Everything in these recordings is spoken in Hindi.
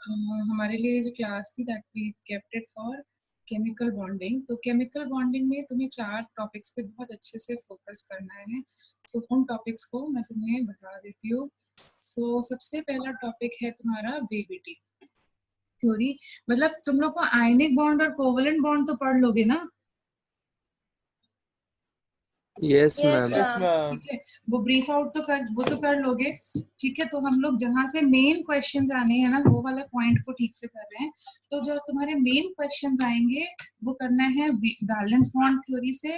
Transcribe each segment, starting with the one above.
हमारे लिए जो क्लास थी that we kept it for chemical bonding. तो केमिकल बॉन्डिंग में तुम्हें 4 टॉपिक्स पे बहुत अच्छे से फोकस करना है। सो उन टॉपिक्स को मैं तुम्हें बता देती हूँ। सो सबसे पहला टॉपिक है तुम्हारा वीबीटी थ्योरी। मतलब तुम लोग को आयनिक बॉन्ड और कोवलेंट बॉन्ड तो पढ़ लोगे ना? Yes yes ma'am. मैम। ठीक है, वो ब्रीफ आउट तो कर लोगे। ठीक है, तो हम लोग जहाँ से मेन क्वेश्चंस आने हैं ना, वो वाला पॉइंट को ठीक से कर रहे हैं। तो जो तुम्हारे मेन क्वेश्चंस आएंगे वो करना है बैलेंस बॉन्ड थ्योरी से,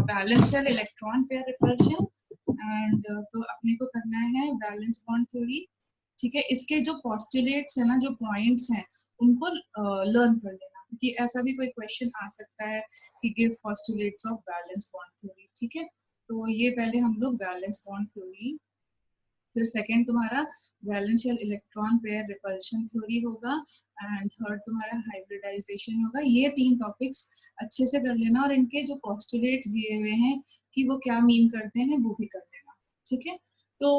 valence shell electron pair repulsion, and तो अपने को करना है बैलेंस बॉन्ड थ्योरी। ठीक है, इसके जो पोस्टुलेट्स है ना, जो पॉइंट्स हैं, उनको लर्न कर लेना, क्योंकि ऐसा भी कोई क्वेश्चन आ सकता है कि give postulates of valence bond theory. ठीक है, तो ये पहले हम लोग बैलेंस बॉन्ड थ्योरी, फिर सेकंड तुम्हारा valence shell electron pair repulsion theory होगा, एंड थर्ड तुम्हारा हाइब्रिडाइजेशन होगा। ये 3 टॉपिक्स अच्छे से कर लेना, और इनके जो पोस्टुलेट्स दिए हुए हैं कि वो क्या मीन करते हैं वो भी कर लेना। ठीक है, तो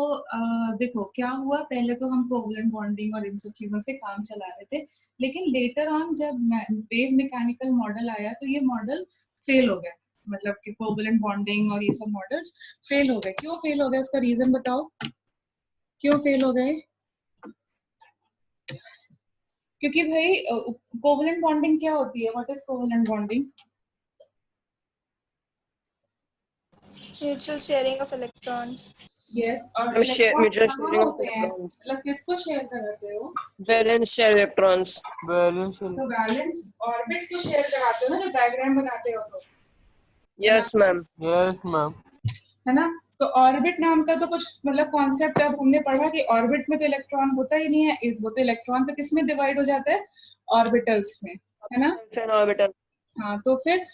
देखो क्या हुआ, पहले तो हम कोवलेंट बॉन्डिंग और इन सब चीजों से काम चला रहे थे, लेकिन लेटर ऑन जब वेव मैकेनिकल मॉडल आया तो ये मॉडल फेल हो गया। मतलब कि कोवलेंट बॉन्डिंग और ये सब मॉडल्स फेल हो गए। क्यों फेल हो गए, उसका रीजन बताओ, क्यों फेल हो गए? क्योंकि भाई कोवलेंट बॉन्डिंग क्या होती है? What is covalent bonding? Mutual sharing of electrons. Yes, और म्यूचुअल इलेक्ट्रॉन्स कहाँ शेयरिंग ऑफ होते हैं? इलेक्ट्रॉन्स। मतलब किसको शेयर कराते हो? Valence shell electrons. तो बैलेंस ऑर्बिट को शेयर कराते हो ना, जो डायग्राम बनाते हो तो, यस मैम। है ना? तो ऑर्बिट नाम का तो कुछ मतलब कॉन्सेप्ट अब हमने पढ़ा कि ऑर्बिट में तो इलेक्ट्रॉन होता ही नहीं है। वो तो इलेक्ट्रॉन तो किस में डिवाइड हो जाता है? ऑर्बिटल्स में, है ना? ऑर्बिटल। हाँ, तो फिर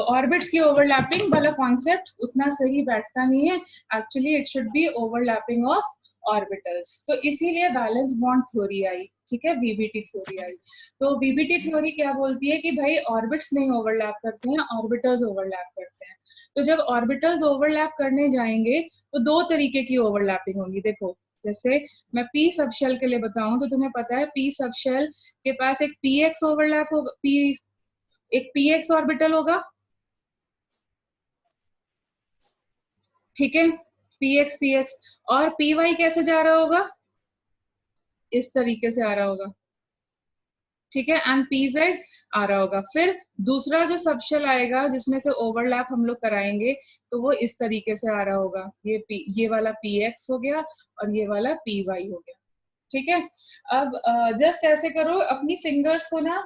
ऑर्बिट्स की ओवरलैपिंग वाला कॉन्सेप्ट उतना सही बैठता नहीं है। Actually it should be overlapping of orbitals. तो इसीलिए बैलेंस बॉन्ड थ्योरी आई। ठीक है, वीबीटी थ्योरी आई। तो वीबीटी थ्योरी क्या बोलती है कि भाई ऑर्बिट्स नहीं ओवरलैप करते हैं, ऑर्बिटल्स ओवरलैप करते हैं। तो जब ऑर्बिटल्स ओवरलैप करने जाएंगे तो 2 तरीके की ओवरलैपिंग होगी। देखो, जैसे मैं पी सबशेल के लिए बताऊं तो तुम्हें पता है पी सबशेल के पास एक पी एक्स ओवरलैप होगा, एक पी एक्स ऑर्बिटल होगा। ठीक है, पी एक्स, और पी वाई कैसे जा रहा होगा? इस तरीके से आ रहा होगा। ठीक है, एंड पी जेड आ रहा होगा। फिर दूसरा जो सबशेल आएगा जिसमें से ओवरलैप हम लोग कराएंगे, तो वो इस तरीके से आ रहा होगा। ये वाला पी एक्स हो गया और ये वाला पी वाई हो गया। ठीक है, अब जस्ट ऐसे करो, अपनी फिंगर्स को ना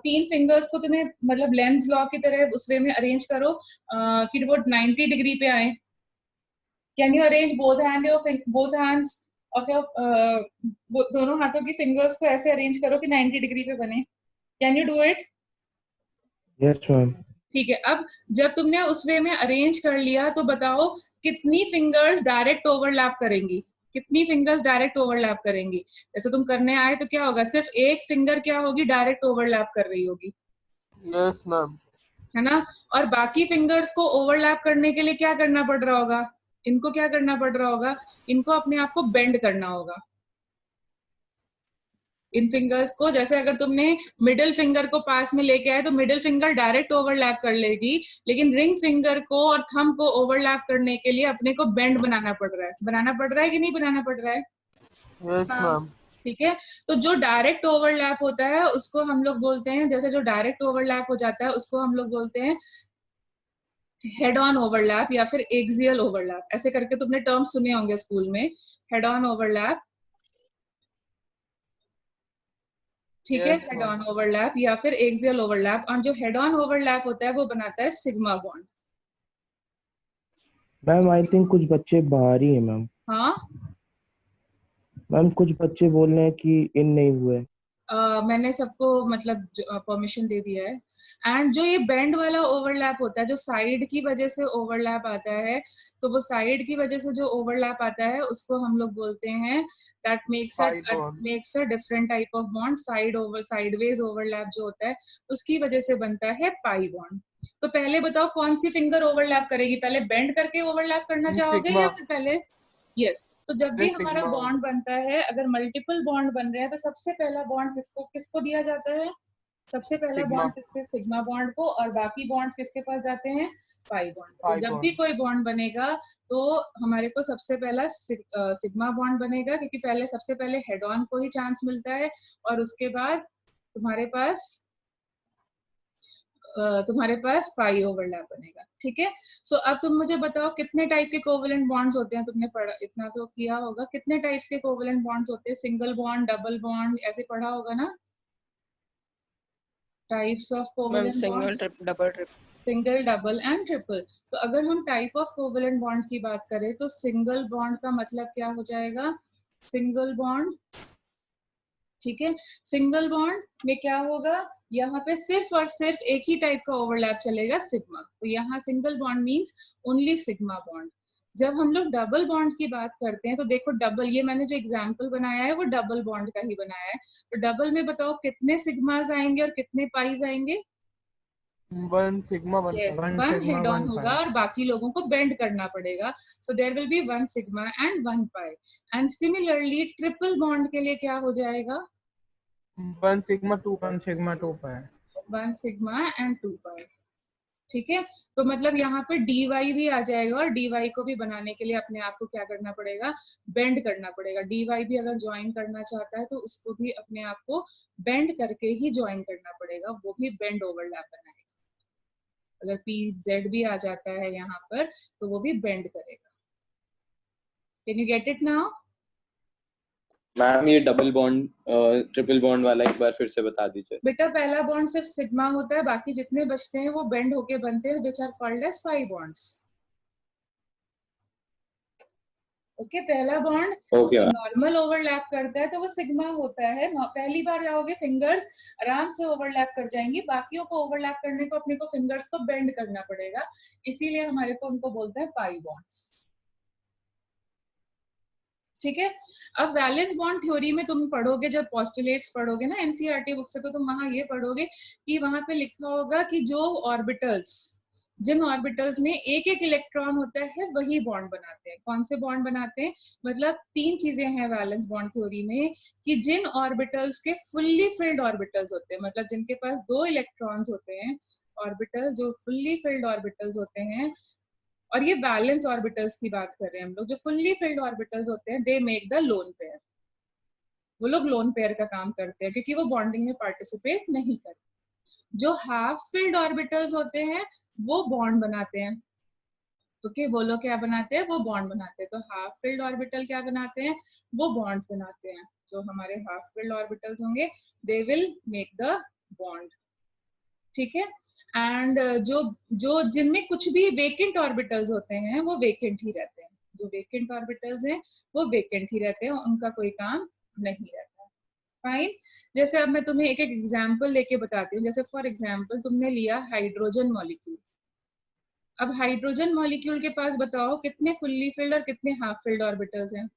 3 फिंगर्स को तुम्हें मतलब लेंस लॉ की तरह उस वे में अरेंज करो कि वो 90 डिग्री पे आए। Can you arrange both hands of your, दोनों हाथों की फिंगर्स को ऐसे अरेंज करो कि 90 डिग्री पे बने। Can you do it? Yes ma'am. ठीक है, अब जब तुमने उस वे में अरेंज कर लिया तो बताओ कितनी फिंगर्स डायरेक्ट ओवरलैप करेंगी? कितनी फिंगर्स डायरेक्ट ओवरलैप करेंगी? जैसे तुम करने आए तो क्या होगा, सिर्फ एक फिंगर क्या होगी, डायरेक्ट ओवरलैप कर रही होगी। Yes ma'am. है ना? और बाकी फिंगर्स को ओवरलैप करने के लिए क्या करना पड़ रहा होगा? इनको क्या करना पड़ रहा होगा? इनको अपने आप को बेंड करना होगा। इन फिंगर्स को, जैसे अगर तुमने मिडिल फिंगर को पास में लेके आए तो मिडिल फिंगर डायरेक्ट ओवरलैप कर लेगी, लेकिन रिंग फिंगर को और थंब को ओवरलैप करने के लिए अपने को बेंड बनाना पड़ रहा है कि नहीं बनाना पड़ रहा है? Yes ma'am. ठीक है, तो जो डायरेक्ट ओवरलैप होता है उसको हम लोग बोलते हैं, जैसे जो डायरेक्ट ओवरलैप हो जाता है उसको हम लोग बोलते हैं हेड ऑन ओवरलैप या फिर एक्सियल ओवरलैप। ऐसे करके तुमने टर्म सुने होंगे स्कूल में, हेड ऑन ओवरलैप। ठीक है, हेड ऑन ओवरलैप या फिर एक्सियल ओवरलैप। और जो हेड ऑन ओवरलैप होता है वो बनाता है sigma bond. Ma'am I think कुछ बच्चे बाहर ही हैं मैम। हाँ, मैम कुछ बच्चे बोल रहे हैं कि इन नहीं हुए। मैंने सबको मतलब परमिशन दे दिया है। एंड जो ये बैंड वाला ओवरलैप होता है, जो साइड की वजह से ओवरलैप आता है, तो वो साइड की वजह से जो ओवरलैप आता है उसको हम लोग बोलते हैं that makes a different type of bond. Sideways overlap जो होता है उसकी वजह से बनता है पाई बॉन्ड। तो पहले बताओ कौन सी फिंगर ओवरलैप करेगी? पहले बेंड करके ओवरलैप करना चाहोगे या फिर पहले यस, तो जब भी फिर हमारा sigma। बॉन्ड बनता है, अगर मल्टीपल बॉन्ड बन रहे हैं तो सबसे पहला बॉन्ड किसको किसको दिया जाता है? सबसे पहला सिग्मा। बॉन्ड किसके? सिग्मा बॉन्ड को, और बाकी बॉन्ड्स किसके पास जाते हैं? पाई बॉन्ड को। तो पाई जब भी बॉन्ड। कोई बॉन्ड बनेगा तो हमारे को सबसे पहला सिग्मा बॉन्ड बनेगा, क्योंकि पहले सबसे पहले हेड ऑन को ही चांस मिलता है, और उसके बाद तुम्हारे पास पाई ओवरलैप बनेगा। ठीक है, सो अब तुम मुझे बताओ कितने टाइप के कोवेलेंट बॉन्ड्स होते हैं? तुमने पढ़ा, इतना तो किया होगा, कितने टाइप्स के कोवेलेंट बॉन्ड्स होते हैं? सिंगल बॉन्ड, डबल बॉन्ड, ऐसे पढ़ा होगा ना, types of ma'am covalent single bonds. Trip double trip. Single, double and triple. तो अगर हम टाइप ऑफ कोवेलेंट बॉन्ड की बात करें तो सिंगल बॉन्ड का मतलब क्या हो जाएगा? सिंगल बॉन्ड, ठीक है, सिंगल बॉन्ड में क्या होगा? यहाँ पे सिर्फ और सिर्फ एक ही टाइप का ओवरलैप चलेगा, सिग्मा। तो यहाँ single bond means only sigma bond. जब हम लोग डबल बॉन्ड की बात करते हैं तो देखो, डबल, ये मैंने जो एग्जांपल बनाया है वो डबल बॉन्ड का ही बनाया है। तो डबल में बताओ कितने सिग्मास आएंगे और कितने पाइज आएंगे? 1 sigma 1 yes, pi. 1 one sigma head on 1 होगा पाई। और बाकी लोगों को बेंड करना पड़ेगा। So there will be 1 sigma and 1 pi. And similarly triple bond के लिए क्या हो जाएगा? 1 sigma 2 pi. 1 sigma 2 pi. 1 sigma and 2 pi. ठीक है, तो मतलब यहाँ पे dy भी आ जाएगा, और dy को भी बनाने के लिए अपने आप को क्या करना पड़ेगा? बेंड करना पड़ेगा। dy भी अगर ज्वाइन करना चाहता है तो उसको भी अपने आप को बेंड करके ही ज्वाइन करना पड़ेगा, वो भी बेंड ओवरलैप बनाएगा। अगर pz भी आ जाता है यहाँ पर तो वो भी बेंड करेगा। Can you get it now? Ma'am ये डबल बॉन्ड ट्रिपल बॉन्ड वाला एक बार फिर से बता दीजिए। बेटा पहला बॉन्ड सिर्फ सिग्मा होता है, बाकी जितने बचते हैं वो बेंड होके बनते हैं, which are called as pi bonds. Okay, पहला bond okay ma'am. Normal overlap करता है तो वो सिग्मा होता है। पहली बार जाओगे फिंगर्स आराम से ओवरलैप कर जाएंगी, बाकियों को ओवरलैप करने को अपने को फिंगर्स को बेंड करना पड़ेगा, इसीलिए हमारे को उनको बोलते हैं पाई बॉन्ड्स। ठीक है, अब वैलेंस बॉन्ड थ्योरी में तुम पढ़ोगे, जब पोस्टुलेट्स पढ़ोगे ना एनसीईआरटी बुक से, तो तुम वहां ये पढ़ोगे कि वहां पे लिखा होगा कि जो ऑर्बिटल्स, जिन ऑर्बिटल्स में एक एक इलेक्ट्रॉन होता है वही बॉन्ड बनाते हैं। कौन से बॉन्ड बनाते हैं? मतलब 3 चीजें हैं वैलेंस बॉन्ड थ्योरी में, कि जिन ऑर्बिटल्स के फुल्ली फिल्ड ऑर्बिटल्स होते हैं, मतलब जिनके पास 2 इलेक्ट्रॉन्स होते हैं, ऑर्बिटल जो फुल्ली फिल्ड ऑर्बिटल्स होते हैं, और ये बैलेंस ऑर्बिटल्स की बात कर रहे हैं हम लोग, जो फुल्ली फिल्ड ऑर्बिटल्स होते हैं, they make the lone pair. वो लोग लोन पेयर का काम करते हैं क्योंकि वो बॉन्डिंग में पार्टिसिपेट नहीं करते। जो हाफ फिल्ड ऑर्बिटल्स होते हैं वो बॉन्ड बनाते हैं। ओके, वो लोग क्या बनाते हैं? वो बॉन्ड बनाते हैं। तो हाफ फिल्ड ऑर्बिटल क्या बनाते हैं? वो बॉन्ड बनाते हैं। जो हमारे हाफ फिल्ड ऑर्बिटल्स होंगे, they will make the bond. ठीक है, एंड जो जो जिनमें कुछ भी वेकेंट ऑर्बिटल्स होते हैं वो वेकेंट ही रहते हैं। जो वेकेंट ऑर्बिटल्स हैं वो वेकेंट ही रहते हैं, उनका कोई काम नहीं रहता। फाइन, जैसे अब मैं तुम्हें एक एक एग्जांपल लेके बताती हूँ। जैसे फॉर एग्जांपल तुमने लिया हाइड्रोजन मॉलिक्यूल। अब हाइड्रोजन मॉलिक्यूल के पास बताओ कितने फुल्ली फिल्ड और कितने हाफ फिल्ड ऑर्बिटल्स हैं?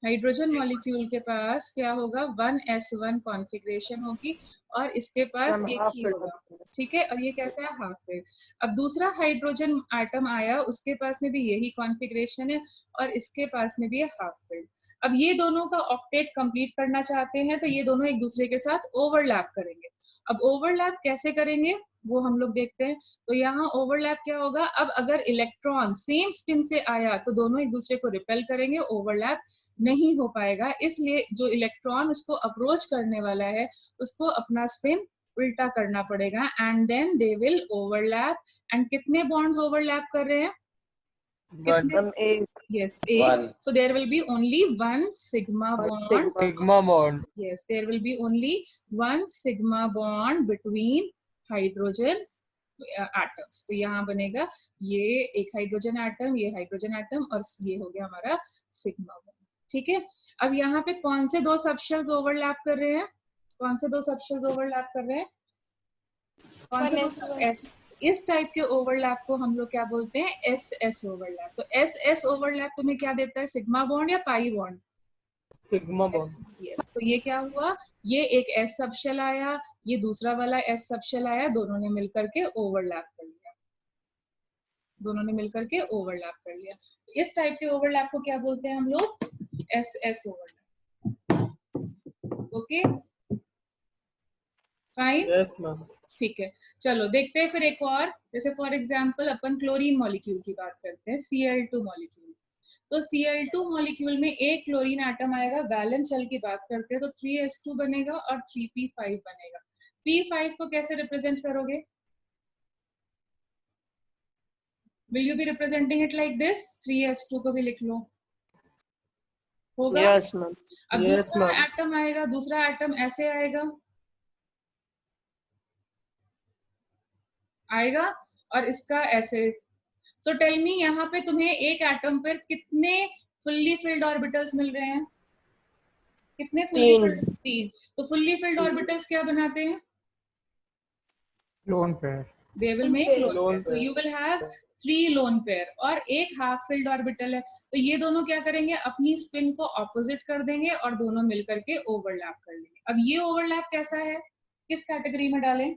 हाइड्रोजन मॉलिक्यूल के पास क्या होगा? 1s1 कॉन्फ़िगरेशन होगी, और इसके पास मैम एक हाफ ही फिल्ड। होगा। ठीक है, और ये कैसा है? Half filled. अब दूसरा हाइड्रोजन एटम आया, उसके पास में भी यही कॉन्फ़िगरेशन है, और इसके पास में भी है हाफ फिल्ड। अब ये दोनों का ऑक्टेट कंप्लीट करना चाहते हैं तो ये दोनों एक दूसरे के साथ ओवरलैप करेंगे। अब ओवरलैप कैसे करेंगे वो हम लोग देखते हैं। तो यहाँ ओवरलैप क्या होगा? अब अगर इलेक्ट्रॉन सेम स्पिन से आया तो दोनों एक दूसरे को रिपेल करेंगे, ओवरलैप नहीं हो पाएगा। इसलिए जो इलेक्ट्रॉन उसको अप्रोच करने वाला है उसको अपना स्पिन उल्टा करना पड़ेगा, and then they will overlap. एंड कितने बॉन्ड्स ओवरलैप कर रहे हैं? कितने? मैम एक yes, One. so there will be only one sigma bond. Sigma bond. Yes, there will be only one sigma bond between hydrogen atoms. तो यहाँ बनेगा ये एक हाइड्रोजन एटम, ये हाइड्रोजन एटम, और ये हो गया हमारा सिग्मा बॉन्ड। ठीक है, अब यहाँ पे कौन से 2 सबशेल्स ओवरलैप कर रहे हैं? कौन से 2 सबशेल्स ओवरलैप कर रहे हैं? कौन से 2? 1s1 S. इस टाइप के ओवरलैप को हम लोग क्या बोलते हैं? S S overlap. तो एस एस ओवरलैप तुम्हें क्या देता है? सिग्मा बॉन्ड या pi bond? Sigma yes, bond. तो ये क्या हुआ? ये एक एस सबशेल आया, ये दूसरा वाला एस सबशेल आया, दोनों ने मिलकर के ओवरलैप कर लिया। दोनों ने मिलकर के ओवरलैप कर लिया। इस टाइप के ओवरलैप को क्या बोलते हैं हम लोग? S S overlap. Okay fine, yes ma'am. ठीक है। चलो देखते हैं फिर एक और, जैसे for example upon chlorine molecule की बात करते हैं, Cl2 मॉलिक्यूल। तो Cl2 मॉलिक्यूल में एक क्लोरीन एटम आएगा, वैलेंस शेल की बात करते हैं तो 3s2 बनेगा और 3p5 बनेगा। p5 को कैसे रिप्रेजेंट करोगे? Will you be representing it like this? 3s2 को भी लिख लो, होगा? Yes, ma'am. अब Yes, दूसरा ma'am. एटम आएगा, दूसरा एटम ऐसे आएगा, आएगा और इसका ऐसे। सो टेल मी, यहाँ पे तुम्हें एक एटम पर कितने फुल्ली फिल्ड ऑर्बिटल्स मिल रहे हैं? कितने फुल्ली फिल्ड? 3। तो फुल्ली फिल्ड ऑर्बिटल्स क्या बनाते हैं? Lone pair. They will make lone Lone pair. So pair. you will have 3 lone pair और एक हाफ फिल्ड ऑर्बिटल है, तो ये दोनों क्या करेंगे? अपनी स्पिन को ऑपोजिट कर देंगे और दोनों मिलकर के ओवरलैप कर लेंगे। अब ये ओवरलैप कैसा है? किस कैटेगरी में डालें?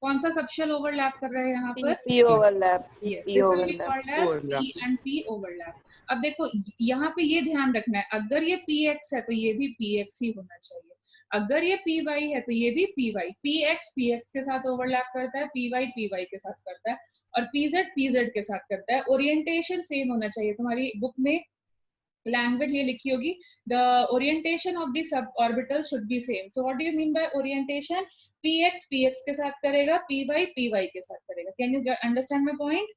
कौन सा सबशेल ओवरलैप कर रहे हैं यहाँ पर? P overlap. Yes, P this will be overlap. called as Overlap. P and P overlap. अब देखो यहाँ पे ये ध्यान रखना है, अगर ये PX है तो ये भी PX ही होना चाहिए, अगर ये PY है तो ये भी PY। PX PX के साथ ओवरलैप करता है, PY PY के साथ करता है और PZ PZ के साथ करता है। ओरिएंटेशन सेम होना चाहिए। तुम्हारी बुक में लैंग्वेज ये लिखी होगी, the orientation of the sub orbital should be same. So what do you mean by orientation? PX PX के साथ करेगा, PY PY के साथ करेगा। Can you understand my point?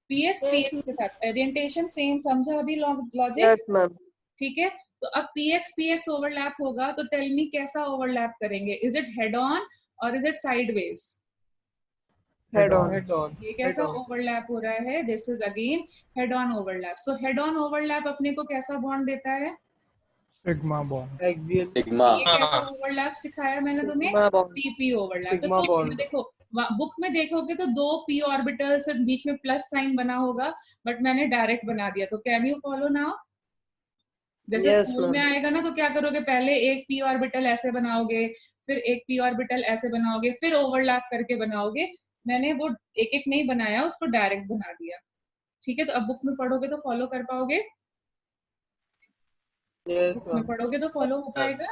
PX PX के साथ ओरिएंटेशन सेम, समझो अभी लॉजिक? Yes, ma'am. ठीक है, तो अब PX PX ओवरलैप होगा तो टेल मी कैसा ओवरलैप करेंगे? इज इट हेड ऑन और is it sideways? Head on. Head on. ये कैसा Head on. ओवरलैप हो रहा है? This is again head on overlap. So head on overlap अपने को कैसा बॉन्ड देता है? Sigma bond. Axial. सिग्मा। ये कैसा ओवरलैप सिखाया मैंने तुम्हें? Sigma bond. PP overlap. तो Sigma bond. देखो बुक में देखोगे तो 2 p ऑर्बिटल्स और बीच में प्लस साइन बना होगा, बट मैंने डायरेक्ट बना दिया। तो कैन यू फॉलो नाउ? जैसे Yes, स्कूल में ma'am. आएगा ना तो क्या करोगे? पहले एक p ऑर्बिटल ऐसे बनाओगे, फिर एक p ऑर्बिटल ऐसे बनाओगे, फिर ओवरलैप करके बनाओगे। मैंने वो एक एक नहीं बनाया, उसको डायरेक्ट बना दिया। ठीक है, तो अब बुक में पढ़ोगे तो फॉलो कर पाओगे? Yes, बुक में ma'am. पढ़ोगे तो फॉलो हो पाएगा?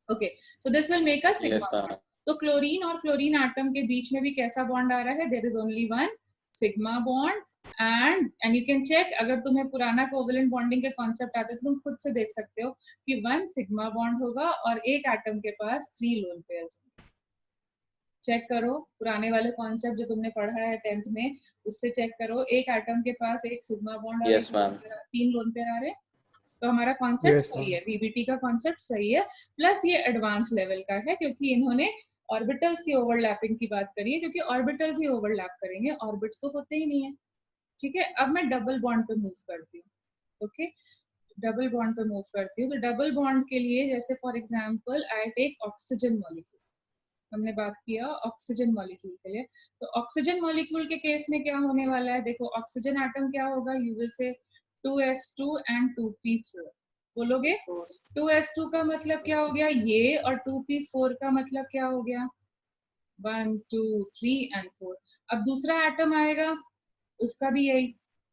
Okay, so this will make a yes sigma. Ma'am. तो क्लोरीन और क्लोरीन एटम के बीच में भी कैसा बॉन्ड आ रहा है? There is only one sigma bond. And you can check, अगर तुम्हें पुराना कोवेलेंट बॉन्डिंग के कॉन्सेप्ट आते तो तुम खुद से देख सकते हो कि 1 सिग्मा बॉन्ड होगा और एक एटम के पास 3 लोन पेयर्स होंगे। चेक करो पुराने वाले कॉन्सेप्ट जो तुमने पढ़ा है 10th में, उससे चेक करो। एक एटम के पास एक सिग्मा बॉन्ड और Yes, एक ma'am. 3 लोन पेयर आ रहे हैं। तो हमारा कॉन्सेप्ट Yes, सही ma'am. है, VBT का कॉन्सेप्ट सही है। प्लस ये एडवांस लेवल का है क्योंकि इन्होंने ऑर्बिटल्स की ओवरलैपिंग की बात करी है, क्योंकि ऑर्बिटल्स ही ओवरलैप करेंगे, ऑर्बिट्स तो होते ही नहीं है। ठीक है, अब मैं डबल बॉन्ड पे मूव करती हूँ। ओके, डबल बॉन्ड पे मूव करती हूँ। तो डबल बॉन्ड के लिए जैसे for example I take oxygen molecule, हमने बात किया ऑक्सीजन मॉलिक्यूल के लिए। तो ऑक्सीजन मॉलिक्यूल के केस में क्या होने वाला है? देखो ऑक्सीजन एटम क्या होगा? You will say 2s2 and 2p4 बोलोगे। 2s2 का मतलब क्या हो गया? ये, और 2p4 का मतलब क्या हो गया? 1 2 3 एंड 4। अब दूसरा एटम आएगा, उसका भी यही।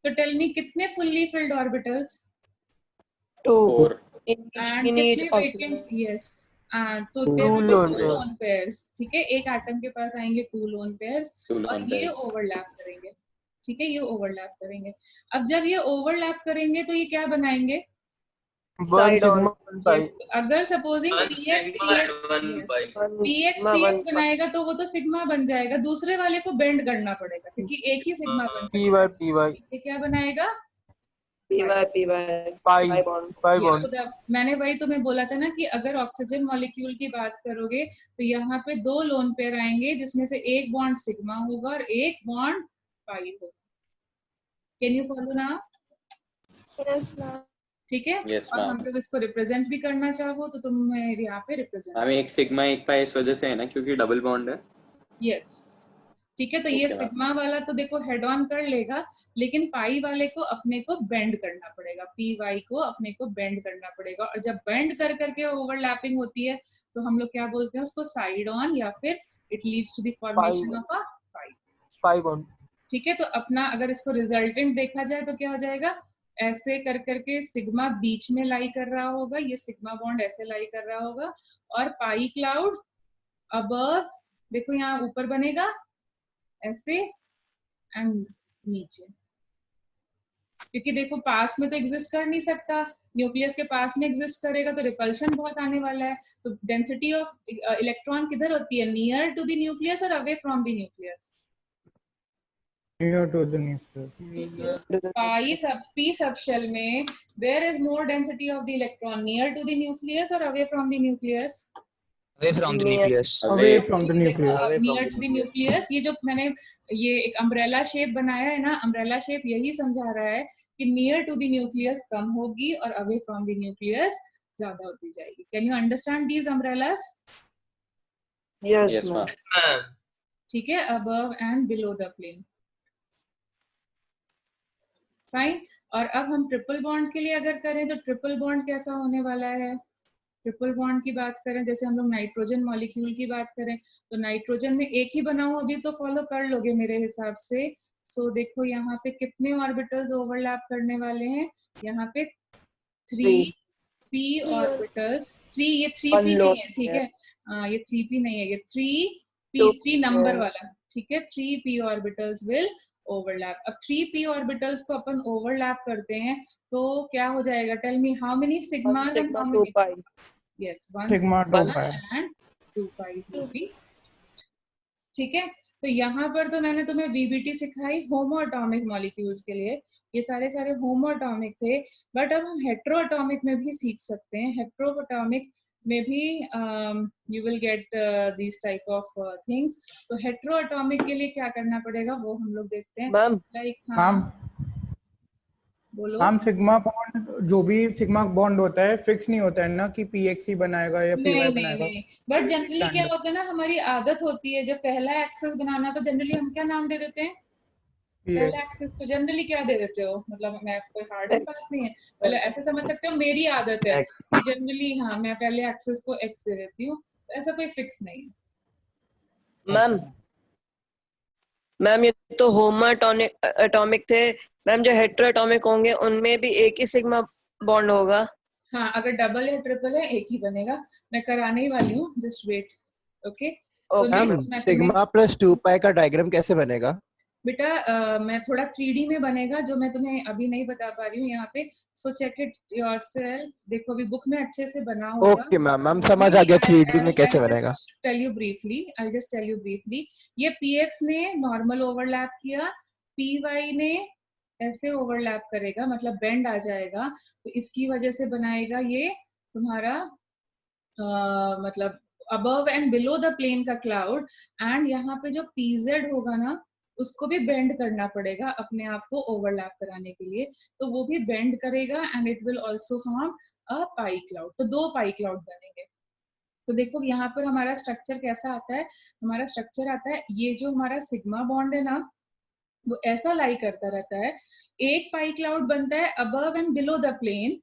तो टेल मी कितने fully filled orbitals 2 4। And in each कितने oxygen. वेकेंट? यस, तो Two there will be lone 2 pairs. Lone pairs. ठीक है, एक एटम के पास आएंगे 2 लोन पेयर्स 2 और lone ये pairs. ओवरलैप करेंगे। ठीक है, ये ओवरलैप करेंगे। अब जब ये ओवरलैप करेंगे तो ये क्या बनाएंगे? 1 Side on. sigma 1 pi. Yes, अगर supposing PX PX PX PX बनाएगा तो वो तो सिग्मा बन जाएगा, दूसरे वाले को बेंड करना पड़ेगा क्योंकि एक ही सिग्मा बन सकता है। PY. ये क्या बनाएगा? Py Pi. bond. Pi Yes, bond. so मैंने वही तुम्हें बोला था ना कि अगर ऑक्सीजन मॉलिक्यूल की बात करोगे तो यहाँ पे 2 लोन पेयर आएंगे जिसमें से एक बॉन्ड सिग्मा होगा और एक बॉन्ड पाई होगा। कैन यू फॉलो ना? Yes, ma'am. ठीक है, Yes, और ma'am. हम लोग इसको रिप्रेजेंट भी करना चाहो तो तुम यहाँ पे रिप्रेजेंट। मैम एक सिग्मा एक पाई इस वजह से है ना क्योंकि डबल बॉन्ड है। यस, ठीक है, तो ये Okay, ma'am. सिग्मा वाला तो देखो हेड ऑन कर लेगा, लेकिन पाई वाले को अपने को बेंड करना पड़ेगा, PY को अपने को बेंड करना पड़ेगा। और जब बेंड कर करके ओवरलैपिंग होती है तो हम लोग क्या बोलते हैं उसको? साइड ऑन, या फिर it leads to the formation of a pi. Pi bond. ठीक है, तो अपना अगर इसको रिजल्टेंट देखा जाए तो क्या हो जाएगा, ऐसे कर करके सिग्मा बीच में लाई कर रहा होगा, ये सिग्मा बॉन्ड ऐसे लाई कर रहा होगा, और पाई क्लाउड अबव, देखो यहाँ ऊपर बनेगा ऐसे एंड नीचे, क्योंकि देखो पास में तो एग्जिस्ट कर नहीं सकता, न्यूक्लियस के पास में एग्जिस्ट करेगा तो रिपल्शन बहुत आने वाला है। तो डेंसिटी ऑफ इलेक्ट्रॉन किधर होती है, नियर टू द न्यूक्लियस और away from the nucleus? Near to the nucleus. Pi sub p subshell में where is more density of the electron, near to the nucleus और away from the nucleus? Away from the nucleus. Away from the nucleus. Near to the nucleus. ये जो मैंने ये एक अम्ब्रेला शेप बनाया है ना, अम्ब्रेला शेप यही समझा रहा है कि नियर टू द न्यूक्लियस कम होगी और अवे फ्रॉम द न्यूक्लियस ज्यादा होती जाएगी। Can you understand these umbrellas? Yes, Yes, ma'am. ma'am. ठीक है, above and below the plane. Fine. और अब हम ट्रिपल बॉन्ड के लिए अगर करें तो ट्रिपल बॉन्ड कैसा होने वाला है? ट्रिपल बॉन्ड की बात करें, जैसे हम लोग नाइट्रोजन मॉलिक्यूल की बात करें तो नाइट्रोजन में एक ही बनाऊं, अभी तो फॉलो कर लोगे मेरे हिसाब से। सो देखो यहाँ पे कितने ऑर्बिटल्स ओवरलैप करने वाले हैं, यहाँ पे 3 p ऑर्बिटल्स, 3, ये 3p नहीं है, ठीक है, ये 3p नहीं है, ये 3p नंबर वाला, ठीक है, 3p ऑर्बिटल्स विल ओवरलैप। अब 3p ऑर्बिटल्स को अपन ओवरलैप करते हैं तो क्या हो जाएगा, tell me how many sigmas and how many pis? Yes, 1 Sigma, 2 pi. And 2 pis will be. ठीक है, तो यहाँ पर तो मैंने तुम्हें VBT सिखाई होमो एटॉमिक मॉलिक्यूल्स के लिए, ये सारे सारे होमो एटॉमिक थे, बट अब हम हेट्रो एटॉमिक में भी सीख सकते हैं। हेट्रो एटॉमिक में भी you will get this type of things. तो हेट्रो एटॉमिक के लिए क्या करना पड़ेगा वो हम लोग देखते हैं। मैम, लाइक मैम, बोलो। मैम सिग्मा बॉन्ड, जो भी सिग्मा बॉन्ड होता है फिक्स नहीं होता है ना कि PX ही बनाएगा या PY नहीं बनाएगा। नहीं, बट जनरली क्या Standard. होता है ना, हमारी आदत होती है जब पहला एक्सेस बनाना तो जनरली हम क्या नाम दे देते हैं, पहला PX. एक्सेस को जनरली क्या दे देते हो, मतलब मैं कोई हार्ड एंड फास्ट नहीं है, मतलब ऐसे समझ सकते हो मेरी आदत है कि जनरली हाँ मैं पहले एक्सेस को एक्स दे देती हूँ, ऐसा कोई फिक्स नहीं है। मैम ये तो होमो एटॉमिक थे मैम, जो हेट्रो एटॉमिक होंगे उनमें भी एक ही सिग्मा बॉन्ड होगा। हाँ, अगर डबल या ट्रिपल है एक ही बनेगा, मैं कराने ही वाली हूँ, just wait. Okay, so ma'am next मैं तुम्हें सिग्मा प्लस 2 पाई का डायग्राम कैसे बनेगा? बेटा मैं थोड़ा 3D में बनेगा जो मैं तुम्हें अभी नहीं बता पा रही हूँ यहाँ पे, सो चेक इट योरसेल्फ। देखो अभी बुक में अच्छे से बना होगा। ओके मैम समझ आ गया 3D में कैसे बनेगा। Tell you briefly, I just tell you briefly. ये PX ने नॉर्मल ओवरलैप किया, PY ने ऐसे ओवरलैप करेगा, मतलब बेंड आ जाएगा, तो इसकी वजह से बनाएगा ये तुम्हारा मतलब above and below the plane का क्लाउड। एंड यहाँ पे जो PZ होगा ना उसको भी बेंड करना पड़ेगा अपने आप को ओवरलैप कराने के लिए, तो वो भी बेंड करेगा and it will also form a pi cloud. तो 2 पाई क्लाउड बनेंगे। तो देखो यहाँ पर हमारा स्ट्रक्चर कैसा आता है, हमारा स्ट्रक्चर आता है, ये जो हमारा सिग्मा बॉन्ड है ना वो ऐसा लाई करता रहता है, एक पाई क्लाउड बनता है above and below the plane,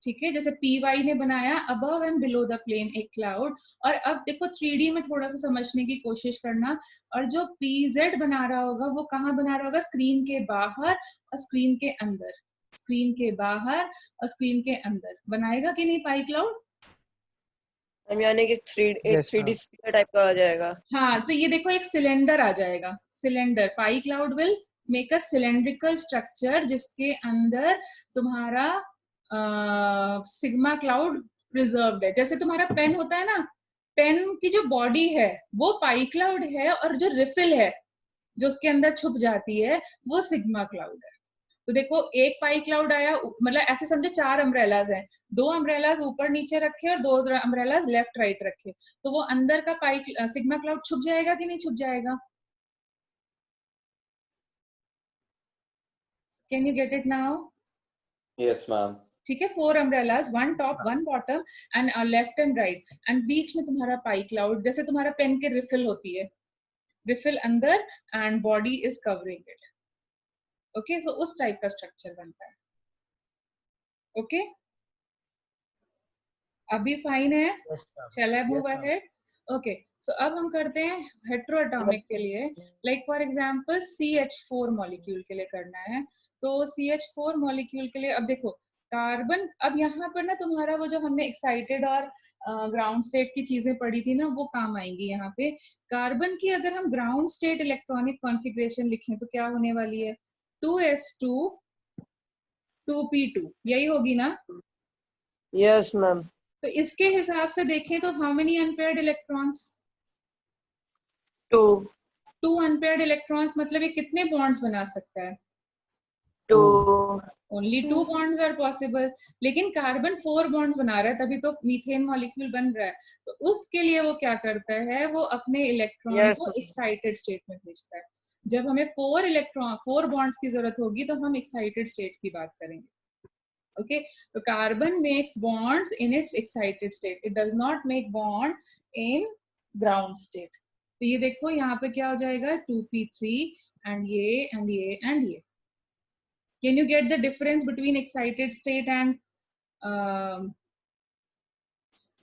ठीक है, जैसे PY ने बनाया above and below the plane एक क्लाउड। और अब देखो 3D में थोड़ा सा समझने की कोशिश करना, और जो PZ बना रहा होगा वो कहाँ बना रहा होगा, स्क्रीन के बाहर और स्क्रीन के अंदर, स्क्रीन के बाहर और स्क्रीन के अंदर बनाएगा कि नहीं पाई क्लाउड? यानी कि 3D स्फीयर टाइप का आ जाएगा। हाँ, तो ये देखो एक सिलेंडर आ जाएगा, cylinder, pi cloud will make a cylindrical structure जिसके अंदर तुम्हारा सिग्मा क्लाउड प्रिजर्व्ड है। जैसे तुम्हारा पेन होता है ना, पेन की जो बॉडी है वो पाई क्लाउड है, और जो रिफिल है जो उसके अंदर छुप जाती है वो सिग्मा क्लाउड है। तो देखो एक पाई क्लाउड आया, मतलब ऐसे समझो 4 अम्ब्रेलाज हैं, 2 अम्ब्रेलाज ऊपर नीचे रखे और 2 अम्ब्रेलाज लेफ्ट राइट रखे, तो वो अंदर का पाई सिग्मा क्लाउड छुप जाएगा कि नहीं छुप जाएगा? Can you get it now? Yes, ma'am. ठीक है, 4 umbrellas, 1 top 1 bottom and left and right, and बीच में तुम्हारा पाई क्लाउड, जैसे तुम्हारा पेन के रिफिल होती है, रिफिल अंदर and body is covering it. Okay, so उस टाइप का स्ट्रक्चर बनता है। ओके, अभी फाइन है, shall I move ahead? Okay so अब हम करते हैं हेट्रोएटॉमिक के लिए, like for example CH4 molecule के लिए करना है। तो CH4 मॉलिक्यूल के लिए अब देखो कार्बन, अब यहाँ पर ना तुम्हारा वो जो हमने एक्साइटेड और ग्राउंड स्टेट की चीजें पढ़ी थी ना वो काम आएंगी यहाँ पे। कार्बन की अगर हम ग्राउंड स्टेट इलेक्ट्रॉनिक कॉन्फ़िगरेशन लिखें तो क्या होने वाली है, 2s2 2p2, यही होगी ना। Yes ma'am. तो इसके हिसाब से देखें तो how many unpaired electrons, 2 2 unpaired electrons, मतलब ये कितने बॉन्ड्स बना सकता है, 2 ओनली 2 बॉन्ड्स आर पॉसिबल। लेकिन कार्बन 4 बॉन्ड्स बना रहा है, तभी तो मीथेन मॉलिक्यूल बन रहा है। तो उसके लिए वो क्या करता है, वो अपने इलेक्ट्रॉन Yes, को ma'am. एक्साइटेड स्टेट में भेजता है। जब हमें 4 बॉन्ड्स की जरूरत होगी तो हम एक्साइटेड स्टेट की बात करेंगे। ओके तो carbon makes bonds in its excited state, it does not make bond in ground state. तो ये देखो यहाँ पे क्या हो जाएगा, 2p3 एंड ये। Can you get the difference between excited state and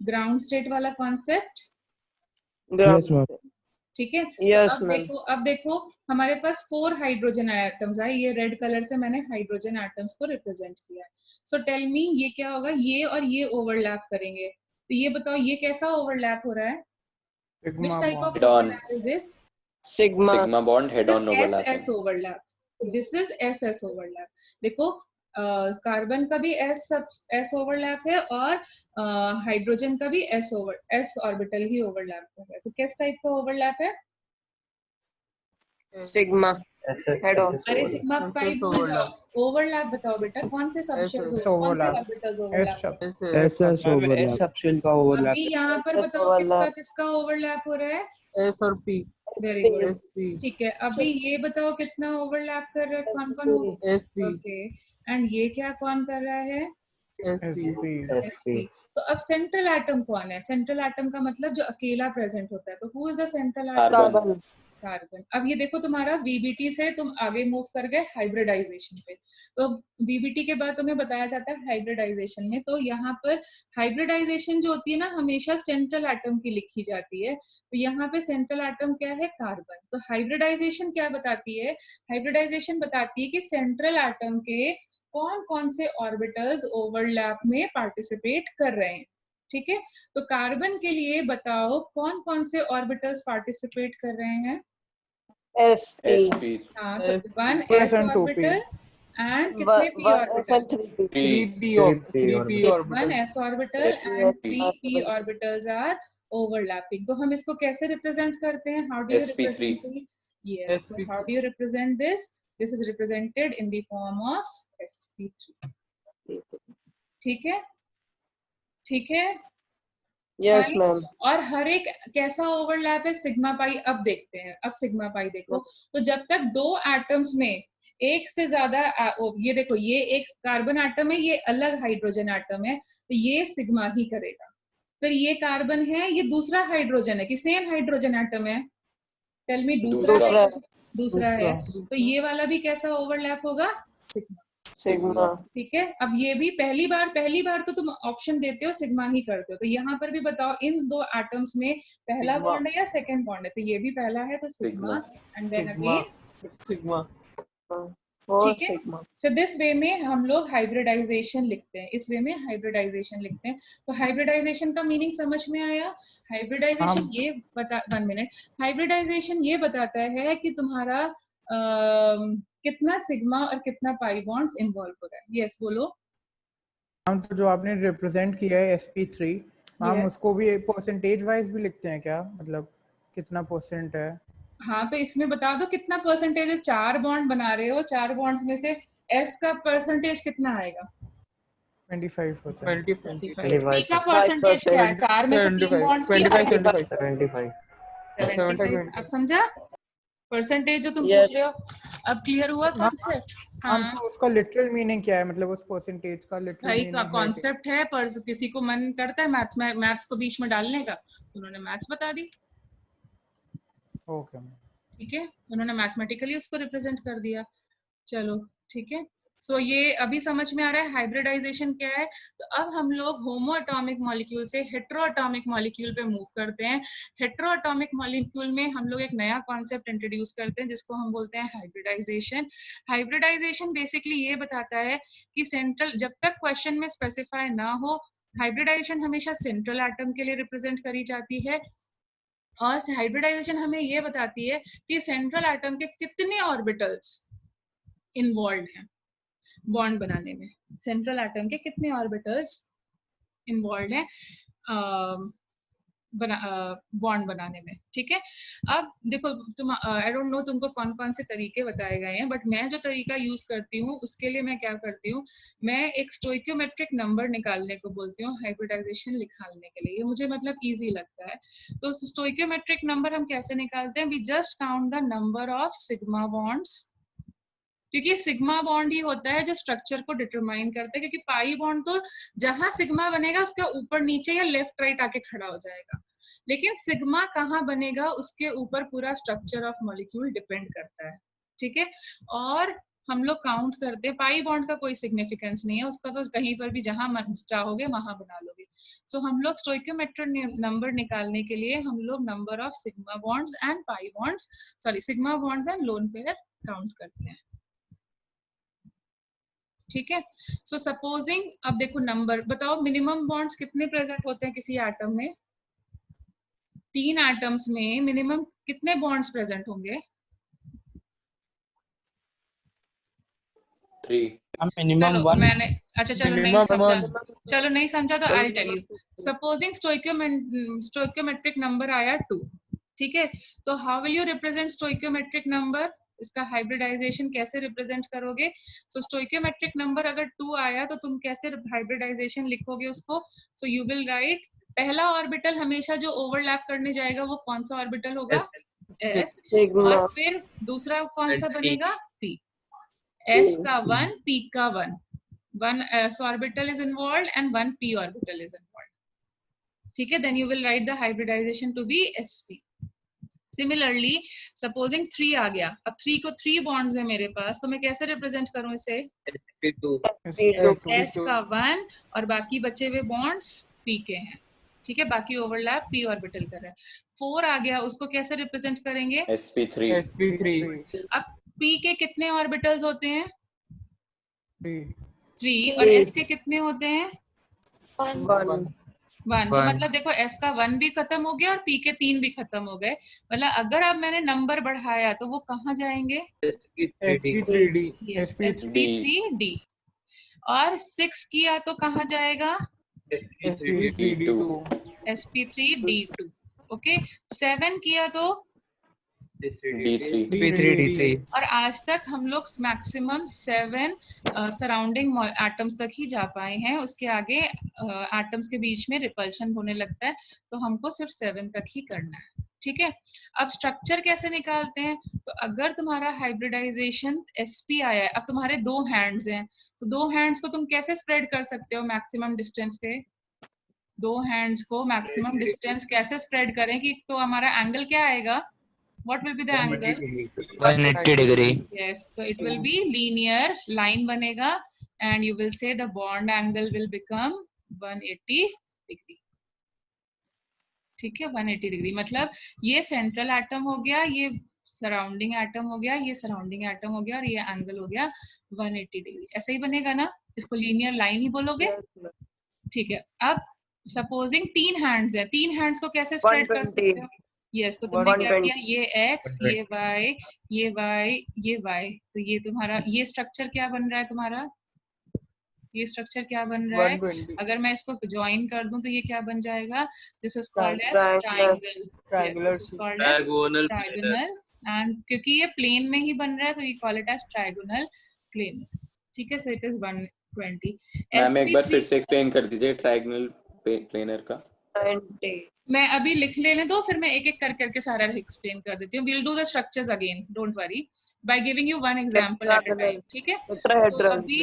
ground state वाला concept? Yes, ma'am. ठीक है। Yes, तो ma'am. अब देखो हमारे पास 4 हाइड्रोजन एटम्स आए, ये रेड कलर से मैंने हाइड्रोजन एटम्स को रिप्रेजेंट किया है। सो टेल मी ये क्या होगा, ये और ये ओवरलैप करेंगे। तो ये बताओ ये कैसा ओवरलैप हो रहा है, sigma which type of Head on. overlap is this? Sigma. Sigma bond head This on is overlapping. SS overlap. This is SS overlap. देखो कार्बन का भी S ओवरलैप है और हाइड्रोजन का भी S ऑर्बिटल ही ओवरलैप कर रहा है। तो किस टाइप का ओवरलैप है, Sigma. Head on. अरे सिग्मा पाई भूल जाओ, ओवरलैप बताओ बेटा, कौन से सबशेल्स, कौन से orbitals overlap. SS overlap. Subshell का ओवरलैप अभी यहाँ पर SS बताओ किसका overlap. किसका ओवरलैप हो रहा है, एस और पी वेरी गुड। ठीक है अभी ये बताओ कितना ओवरलैप कर रहा है, कौन कौन, एस पी ओके एंड ये क्या कौन कर रहा है, sp sp। तो अब सेंट्रल एटम कौन है, सेंट्रल एटम का मतलब जो अकेला प्रेजेंट होता है। तो who is the central atom, Carbon. Carbon. अब ये देखो तुम्हारा VBT से तुम आगे मूव कर गए हाइब्रिडाइजेशन पे। तो VBT के बाद तुम्हें बताया जाता है हाइब्रिडाइजेशन में। तो यहाँ पर हाइब्रिडाइजेशन जो होती है ना हमेशा सेंट्रल एटम की लिखी जाती है। तो यहाँ पे सेंट्रल एटम क्या है, कार्बन। तो हाइब्रिडाइजेशन क्या बताती है, हाइब्रिडाइजेशन बताती है कि सेंट्रल एटम के कौन कौन से ऑर्बिटल्स ओवरलैप में पार्टिसिपेट कर रहे हैं। ठीक है तो कार्बन के लिए बताओ कौन कौन से ऑर्बिटल्स पार्टिसिपेट कर रहे हैं, SP. SP. हाँ तो 1 Plus s and 2p. Orbital and कितने p 1 S orbital, and 3P. 3p one orbital. s orbital and 3 p orbitals are overlapping. तो हम इसको कैसे रिप्रेजेंट करते हैं, how do you sp3. Represent, yes how do you represent this is represented in the form of sp3। ठीक है ठीक है Yes, Fine. ma'am. और हर एक कैसा ओवरलैप है, सिग्मा पाई। अब देखते हैं, अब सिग्मा पाई देखो। तो जब तक 2 एटम्स में एक से ज्यादा ये देखो ये एक कार्बन एटम है, ये अलग हाइड्रोजन एटम है, तो ये सिग्मा ही करेगा। फिर ये कार्बन है, ये दूसरा हाइड्रोजन है कि सेम हाइड्रोजन एटम है, टेल मी दूसरा है। तो ये वाला भी कैसा ओवरलैप होगा, सिग्मा। Sigma. ठीक है अब ये भी पहली बार तो तुम ऑप्शन देते हो सिग्मा ही करते हो। तो यहाँ पर भी बताओ इन 2 एटम्स में पहला बॉन्ड है या सेकंड बॉन्ड है, तो ये भी पहला है तो sigma and then again sigma. ठीक है। Sigma. सो दिस वे में हम लोग हाइब्रिडाइजेशन लिखते हैं, इस वे में हाइब्रिडाइजेशन लिखते हैं। तो हाइब्रिडाइजेशन का मीनिंग समझ में आया, हाइब्रिडाइजेशन ये बता 1 मिनट, हाइब्रिडाइजेशन ये बताता है कि तुम्हारा कितना सिग्मा और कितना पाई बॉन्ड्स इन्वॉल्व हो रहा है। यस बोलो। हम तो जो आपने रिप्रेजेंट किया है sp3 हम Yes. उसको भी परसेंटेज वाइज भी लिखते हैं क्या, मतलब कितना परसेंट है। हाँ तो इसमें बता दो कितना परसेंटेज है, 4 बॉन्ड बना रहे हो, 4 बॉन्ड्स में से S का परसेंटेज कितना आएगा, 25%. 25। P का परसेंटेज क्या है, 4 में से 3 बॉन्ड्स की 75। अब समझा परसेंटेज जो तुम Yes. पूछ रहे हो, अब क्लियर हुआ कॉन्सेप्ट। हाँ हाँ तो उसका लिटरल मीनिंग क्या है, मतलब उस परसेंटेज का लिटरल भाई मीनिंग का है कॉन्सेप्ट है, पर किसी को मन करता है मैथ्स को बीच में डालने का, उन्होंने मैथ्स बता दी। ओके ठीक है उन्होंने मैथमेटिकली उसको रिप्रेजेंट कर दिया। चलो ठीक है सो ये अभी समझ में आ रहा है हाइब्रिडाइजेशन क्या है। तो अब हम लोग होमो एटॉमिक मॉलिक्यूल से हेटेरो एटॉमिक मॉलिक्यूल पे मूव करते हैं। हेटेरो एटॉमिक मॉलिक्यूल में हम लोग एक नया कॉन्सेप्ट इंट्रोड्यूस करते हैं जिसको हम बोलते हैं हाइब्रिडाइजेशन। हाइब्रिडाइजेशन बेसिकली ये बताता है कि सेंट्रल, जब तक क्वेश्चन में स्पेसिफाई ना हो, हाइब्रिडाइजेशन हमेशा सेंट्रल एटम के लिए रिप्रेजेंट करी जाती है। और हाइब्रिडाइजेशन हमें ये बताती है कि सेंट्रल एटम के कितने ऑर्बिटल्स इन्वॉल्व हैं बॉन्ड बनाने में। सेंट्रल एटम के कितने ऑर्बिटल्स इन्वॉल्व हैं बॉन्ड बनाने में, ठीक है। अब देखो, तुम आई डोंट नो तुमको कौन कौन से तरीके बताए गए हैं, बट मैं जो तरीका यूज करती हूँ उसके लिए मैं क्या करती हूँ, मैं एक स्टोइकियोमेट्रिक नंबर निकालने को बोलती हूँ हाइब्रिडाइजेशन निकालने के लिए। ये मुझे मतलब इजी लगता है। तो स्टोइकियोमेट्रिक नंबर हम कैसे निकालते हैं? We just count the number of sigma bonds, क्योंकि सिग्मा बॉन्ड ही होता है जो स्ट्रक्चर को डिटरमाइन करता है, क्योंकि पाई बॉन्ड तो जहां सिग्मा बनेगा उसके ऊपर नीचे या लेफ्ट राइट आके खड़ा हो जाएगा, लेकिन सिग्मा कहाँ बनेगा उसके ऊपर पूरा स्ट्रक्चर ऑफ मॉलिक्यूल डिपेंड करता है, ठीक है। और हम लोग काउंट करते हैं, पाई बॉन्ड का कोई सिग्निफिकेंस नहीं है, उसका तो कहीं पर भी जहां चाहोगे वहां बना लोगे। सो हम लोग स्टोइकियोमेट्रिक नंबर निकालने के लिए हम लोग number of sigma bonds and pi bonds, sorry sigma bonds and lone pair count करते हैं, ठीक है। सो सपोजिंग, अब देखो नंबर बताओ, मिनिमम बॉन्ड्स कितने प्रेजेंट होते हैं किसी एटम में? 3 एटम्स में मिनिमम कितने बॉन्ड्स प्रेजेंट होंगे? 3। मिनिमम चलो 1 मैंने, अच्छा चलो नहीं Minimum समझा, one. चलो नहीं समझा तो I tell you. Supposing stoichiometric number आया 2, ठीक है। तो how will you represent stoichiometric number? इसका हाइब्रिडाइजेशन कैसे रिप्रेजेंट करोगे? सो स्टोइकियोमेट्रिक नंबर अगर 2 आया तो तुम कैसे हाइब्रिडाइजेशन लिखोगे उसको? सो यू विल राइट, पहला ऑर्बिटल हमेशा जो ओवरलैप करने जाएगा वो कौन सा ऑर्बिटल होगा? एस। सिग्मा और फिर दूसरा कौन सा बनेगा? पी। एस का 1, पी का 1, 1 s orbital is involved and 1 p orbital is involved, ठीक है। then you will write the hybridization to be sp. similarly supposing 3 आ गया, अब 3 को 3 bonds है मेरे पास, तो मैं कैसे रिप्रेजेंट करूं इसे? s का 1 और बाकी बचे हुए bonds p के हैं, ठीक है। बाकी ओवरलैप p ऑर्बिटल कर रहा है। 4 आ गया, उसको कैसे रिप्रेजेंट करेंगे? sp3। अब p के कितने ऑर्बिटल्स होते हैं? 3। और Three. s के कितने होते हैं? 1 1। तो मतलब देखो s का 1 भी खत्म हो गया और p के 3 भी खत्म हो गए। मतलब अगर अब मैंने नंबर बढ़ाया तो वो कहाँ जाएंगे? sp3d Yes, sp3d। और 6 किया तो कहाँ जाएगा? sp3d2 sp3d2। ओके। 7 किया तो d3। और आज तक हम लोग मैक्सिमम 7 सराउंडिंग एटम्स तक ही जा पाए हैं, उसके आगे एटम्स के बीच में रिपल्शन होने लगता है, तो हमको सिर्फ 7 तक ही करना है, ठीक है। अब स्ट्रक्चर कैसे निकालते हैं? तो अगर तुम्हारा हाइब्रिडाइजेशन sp आया है, अब तुम्हारे 2 हैंड्स हैं, तो 2 हैंड्स को तुम कैसे स्प्रेड कर सकते हो मैक्सिमम डिस्टेंस पे? 2 हैंड्स को मैक्सिमम डिस्टेंस कैसे स्प्रेड करें कि तो हमारा एंगल क्या आएगा? What will be the angle? 180 degree. Yes, so it will be linear line बनेगा and you will say the bond angle will become 180 degree, ठीक है। 180 डिग्री मतलब ये सेंट्रल एटम हो गया, ये सराउंडिंग एटम हो गया, ये सराउंडिंग एटम हो गया और ये एंगल हो गया 180 डिग्री। ऐसे ही बनेगा ना? इसको लीनियर लाइन ही बोलोगे, ठीक है। अब सपोजिंग 3 हैंड्स है, 3 हैंड्स को कैसे स्प्रेड कर सकते हो? यस, तो तुमने क्या किया, ये x, ये y, ये y, ये y, तो ये तुम्हारा ये स्ट्रक्चर क्या बन रहा है तुम्हारा? ये स्ट्रक्चर क्या बन रहा है? 120 अगर मैं इसको ज्वाइन कर दूं तो ये क्या बन जाएगा? This is called as triangle. triangular this is called as trigonal, and क्योंकि ये प्लेन में ही बन रहा है तो ये call it as trigonal plane, ठीक है। So it is 120। मैम एक बार फिर से एक्सप्लेन कर दीजिए ट्रायगोनल प्लेनर का। 90 मैं अभी लिख लेने दो, फिर मैं एक एक करके सारा एक्सप्लेन कर देती हूँ। we'll do the structures again, don't worry, by giving you one example at a time, ठीक है। So अभी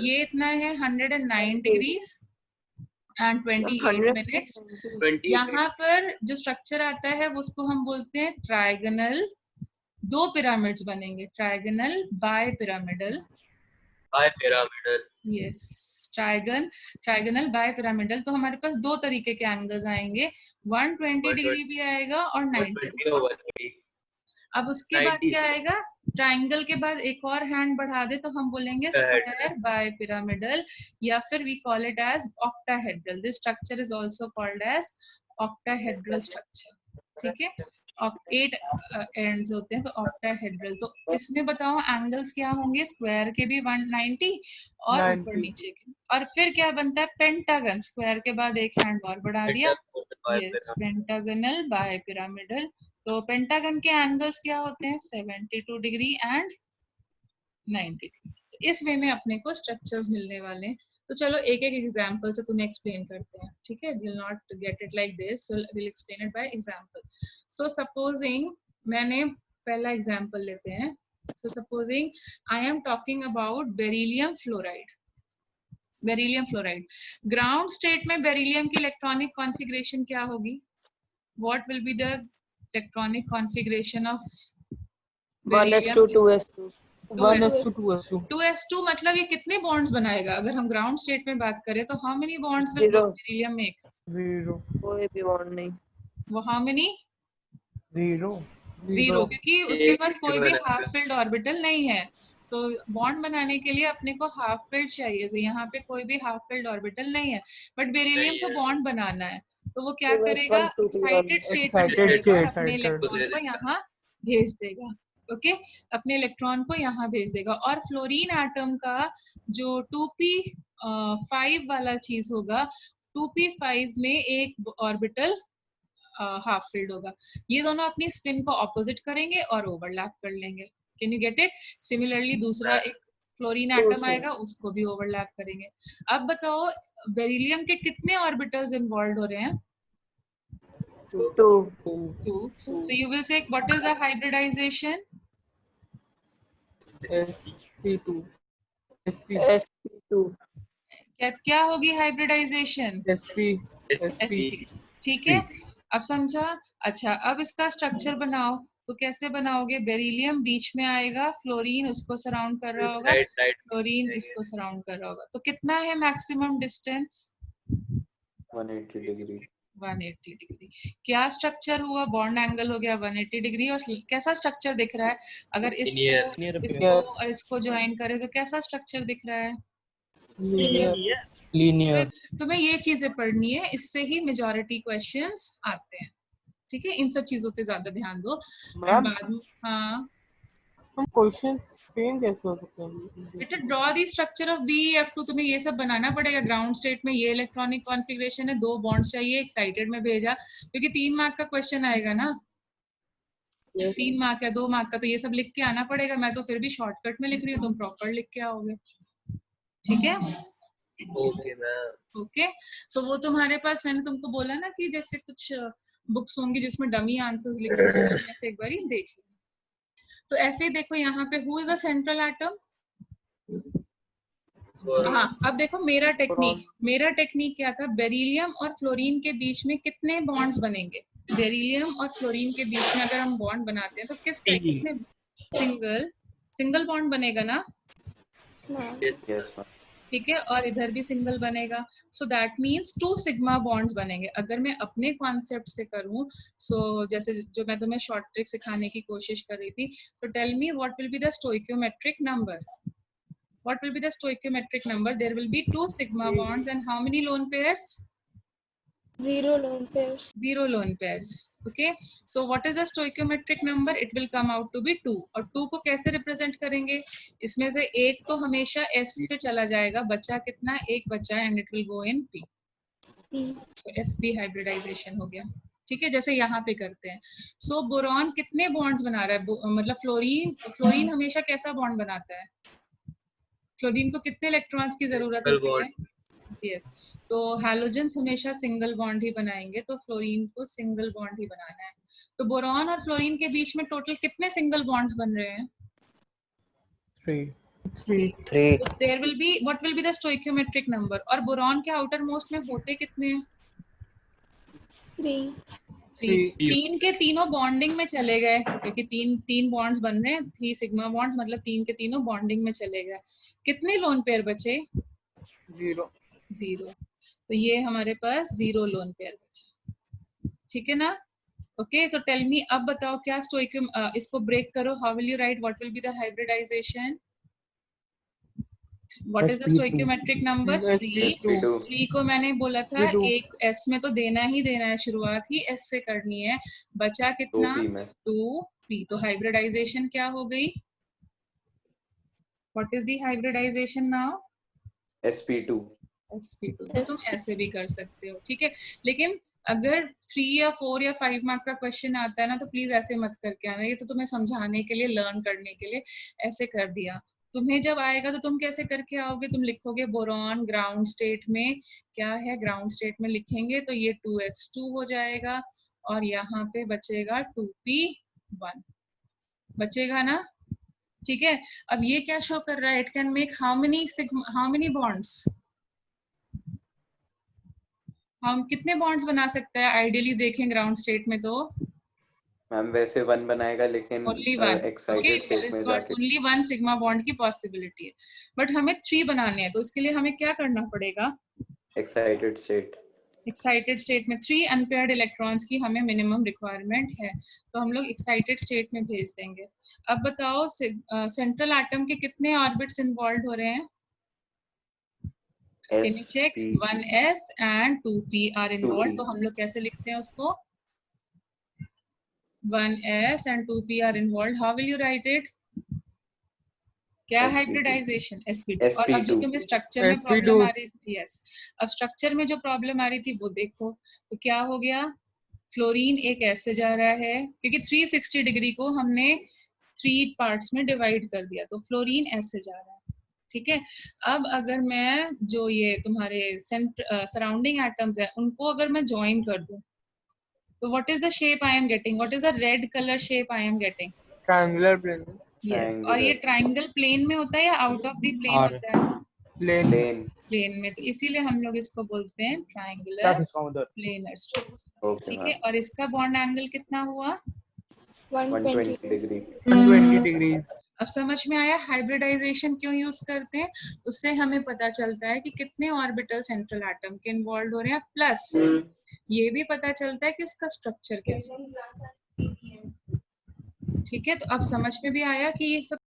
ये इतना है 109 degrees and 28 minutes। यहाँ पर जो स्ट्रक्चर आता है वो उसको हम बोलते हैं ट्रायगोनल। 2 पिरामिड्स बनेंगे, trigonal bipyramidal, Bipyramidal. Yes, trigonal bipyramidal. तो हमारे पास दो तरीके के एंगल्स आएंगे, 120 डिग्री भी आएगा और 90। 120 over 80. अब उसके बाद 90 क्या आएगा, ट्राइंगल के बाद एक और हैंड बढ़ा दे तो हम बोलेंगे स्क्वायर बायपिरामिडल, या फिर we call it as octahedral. This structure is also called as octahedral structure. ठीक है, 8 एंड्स होते हैं तो ऑक्टाहेड्रल। तो इसमें बताओ एंगल्स क्या होंगे, स्क्वायर के भी 190 और 90 ऊपर नीचे के। और फिर क्या बनता है, पेंटागन। स्क्वायर के बाद एक हैंड और बढ़ा दिया, यस, पेंटागनल बायपिरामिडल। तो पेंटागन के एंगल्स क्या होते हैं, 72 डिग्री एंड 90 डिग्री। इस वे में अपने को स्ट्रक्चर्स मिलने वाले हैं। तो चलो एक एक एग्जांपल से तुम्हें एक्सप्लेन करते हैं। ठीक है, will not get it like this, so will explain it by example. So supposing, मैंने पहला एग्जांपल लेते हैं। So supposing I am talking about beryllium fluoride. Beryllium fluoride ground state में बेरिलियम की इलेक्ट्रॉनिक कॉन्फ़िगरेशन क्या होगी? What will be the electronic configuration of 1s2 2s2 1s2 2s2 मतलब ये कितने बॉन्ड्स बनाएगा? अगर हम ग्राउंड स्टेट में बात करें तो how many bonds will Zero. Beryllium make? 0 कोई भी बॉन्ड नहीं। वो हाउ मेनी? 0 जीरो, क्योंकि उसके पास कोई भी बनाएगा। हाफ फिल्ड ऑर्बिटल नहीं है। सो बॉन्ड बनाने के लिए अपने को हाफ फिल्ड चाहिए, तो यहाँ पे कोई भी हाफ फिल्ड ऑर्बिटल नहीं है, बट बेरिलियम को बॉन्ड बनाना है। तो वो क्या 2s1 करेगा, 2p1 एक्साइटेड स्टेट में Excited जाएगा और state, अपने excited. इलेक्ट्रॉन को यहाँ भेज देगा। ओके, अपने इलेक्ट्रॉन को यहाँ भेज देगा। और फ्लोरीन एटम का जो 2p5 वाला चीज होगा, 2p5 में एक ऑर्बिटल हाफ फिल्ड होगा। ये दोनों अपनी स्पिन को ऑपोजिट करेंगे और ओवरलैप कर लेंगे। Can you get it? Similarly दूसरा एक फ्लोरीन एटम आएगा, उसको भी ओवरलैप करेंगे। अब बताओ बेरिलियम के कितने ऑर्बिटल्स इन्वॉल्व हो रहे हैं? 2 2. So you will say what is the hybridization? sp2 sp sp2 क्या होगी हाइब्रिडाइजेशन? sp sp। ठीक है, अब समझा? अच्छा, अब इसका स्ट्रक्चर बनाओ। तो कैसे बनाओगे? बेरिलियम बीच में आएगा, फ्लोरीन उसको सराउंड कर रहा होगा, फ्लोरीन इसको सराउंड कर रहा होगा। तो कितना है मैक्सिमम डिस्टेंस? 180 डिग्री। 180 डिग्री। क्या स्ट्रक्चर हुआ? बॉन्ड एंगल हो गया 180 डिग्री। और कैसा स्ट्रक्चर दिख रहा है? अगर इसको और इसको ज्वाइन करें तो कैसा स्ट्रक्चर दिख रहा है? linear तुम्हें ये चीजें पढ़नी है, इससे ही मेजॉरिटी क्वेश्चंस आते हैं। ठीक है, इन सब चीजों पे ज्यादा ध्यान दो। मैम बाद में हाँ, हम क्वेश्चंस फ्रेम कैसे हो सकते हैं? बेटा draw the structure of BeF2। तुम्हें ये सब बनाना पड़ेगा। ग्राउंड स्टेट में ये इलेक्ट्रॉनिक कॉन्फ़िगरेशन है, 2 बॉन्ड्स चाहिए, एक्साइटेड में भेजा, क्योंकि 3 मार्क का क्वेश्चन आएगा ना। 3 मार्क या 2 मार्क का, तो ये सब लिख के आना पड़ेगा। मैं तो फिर भी शॉर्टकट में लिख रही हूँ, तुम प्रॉपर लिख के आओगे। ठीक है, ओके मैम। ओके। सो वो तुम्हारे पास, मैंने तुमको बोला ना कि जैसे कुछ बुक्स होंगी जिसमें डमी आंसर्स लिखे होंगे, उसमें से एक बार देख लो। तो ऐसे ही देखो यहाँ पे, who is a central atom? हाँ, अब देखो मेरा टेक्निक क्या था? बेरिलियम और फ्लोरीन के बीच में कितने बॉन्ड्स बनेंगे? बेरिलियम और फ्लोरीन के बीच में अगर हम बॉन्ड बनाते हैं तो कितने? सिंगल बॉन्ड बनेगा ना? Yes ma'am. ठीक है, और इधर भी सिंगल बनेगा। So that means 2 sigma bonds बनेंगे। अगर मैं अपने कॉन्सेप्ट से करूं, सो जैसे जो मैं तुम्हें शॉर्ट ट्रिक सिखाने की कोशिश कर रही थी, तो tell me what will be the stoichiometric number? What will be the stoichiometric number? There will be 2 sigma bonds and how many lone pairs? 0 lone pairs. 0 lone pairs. Okay. So what is the stoichiometric number? It will come out to be 2. और 2 को कैसे represent करेंगे? इसमें से एक तो हमेशा S पे चला जाएगा, बचा कितना? एक बचा, and it will go in P. So sp hybridization हो गया। ठीक है, जैसे यहाँ पे करते हैं। So बोरॉन कितने bonds बना रहा है? मतलब फ्लोरीन हमेशा कैसा बॉन्ड बनाता है? फ्लोरीन को कितने इलेक्ट्रॉन्स की जरूरत होती है? यस, तो हैलोजेंस हमेशा सिंगल बॉन्ड ही बनाएंगे, तो फ्लोरीन को सिंगल बॉन्ड ही बनाना है। तो बोरॉन और फ्लोरीन के बीच में टोटल कितने सिंगल बॉन्ड्स बन रहे हैं? 3 So there will be, what will be the stoichiometric number? और बोरॉन के आउटर मोस्ट में होते कितने हैं? 3 तीन के तीनों बॉन्डिंग में चले गए, क्योंकि तीन बॉन्ड्स बन रहे हैं, 3 सिग्मा बॉन्ड्स, मतलब तीन के तीनों बॉन्डिंग में चले गए। कितने लोन पेयर बचे? 0 तो ये हमारे पास 0 लोन पेयर बचे, ठीक है ना? ओके, तो टेल मी, अब बताओ क्या इसको ब्रेक करो, how will you write, what will be the hybridization? What is the stoichiometric number? 3 3 को मैंने बोला था एक S में तो देना ही देना है, शुरुआत ही S से करनी है। बचा कितना? 2p। तो हाइब्रिडाइजेशन क्या हो गई? What is the hybridization now? sp2। तो तुम ऐसे भी कर सकते हो, ठीक है। लेकिन अगर 3 या 4 या 5 मार्क का क्वेश्चन आता है ना, तो प्लीज ऐसे मत करके आना, ये तो तुम्हें समझाने के लिए, लर्न करने के लिए ऐसे कर दिया। तुम्हें जब आएगा तो तुम कैसे करके आओगे? तुम लिखोगे बोरॉन ग्राउंड स्टेट में क्या है, ग्राउंड स्टेट में लिखेंगे तो ये 2s2 हो जाएगा, और यहाँ पे बचेगा 2p1 बचेगा ना, ठीक है। अब ये क्या शो कर रहा है? It can make how many bonds? हम कितने बॉन्ड्स बना सकते हैं आइडियली देखें ग्राउंड स्टेट में? तो मैम वैसे 1 बनाएगा, लेकिन only one, एक्साइटेड स्टेट में जाके only one सिग्मा बॉन्ड की पॉसिबिलिटी है, बट हमें 3 बनाने हैं, तो इसके लिए हमें क्या करना पड़ेगा? एक्साइटेड स्टेट में 3 अनपेयर्ड इलेक्ट्रॉन्स की हमें मिनिमम रिक्वायरमेंट है, तो हम लोग एक्साइटेड स्टेट में भेज देंगे। अब बताओ सेंट्रल एटम के कितने ऑर्बिट्स इन्वॉल्व हो रहे हैं? Can you check? 1s and 2p are involved, तो हम लोग कैसे लिखते हैं उसको? 1s and 2p are involved. How will you write it? क्या हाइब्रिडाइजेशन? sp2। और अब जो तुम्हें स्ट्रक्चर में प्रॉब्लम आ रही थी, यस, अब स्ट्रक्चर में जो प्रॉब्लम आ रही थी वो देखो, तो क्या हो गया? फ्लोरीन एक ऐसे जा रहा है, क्योंकि 360 डिग्री को हमने 3 पार्ट्स में डिवाइड कर दिया, तो फ्लोरीन ऐसे जा रहा है, ठीक है। अब अगर मैं जो ये तुम्हारे सराउंडिंग एटम्स है उनको अगर मैं ज्वाइन कर दूं, तो what is the shape I am getting? What is the red colour shape I am getting? Triangular plane. Yes, और ये ट्रायंगल प्लेन में होता है या आउट ऑफ द प्लेन होता है? प्लेन में, तो इसीलिए हम लोग इसको बोलते हैं ट्रायंगुलर प्लेनर स्ट्रक्चर, ठीक है। और इसका बॉन्ड एंगल कितना हुआ? 120 डिग्री। अब समझ में आया हाइब्रिडाइजेशन क्यों यूज करते हैं? उससे हमें पता चलता है कि कितने ऑर्बिटल सेंट्रल एटम के इन्वॉल्व हो रहे हैं, प्लस ये भी पता चलता है कि उसका स्ट्रक्चर कैसा है, ठीक है। तो अब समझ में भी आया कि ये सब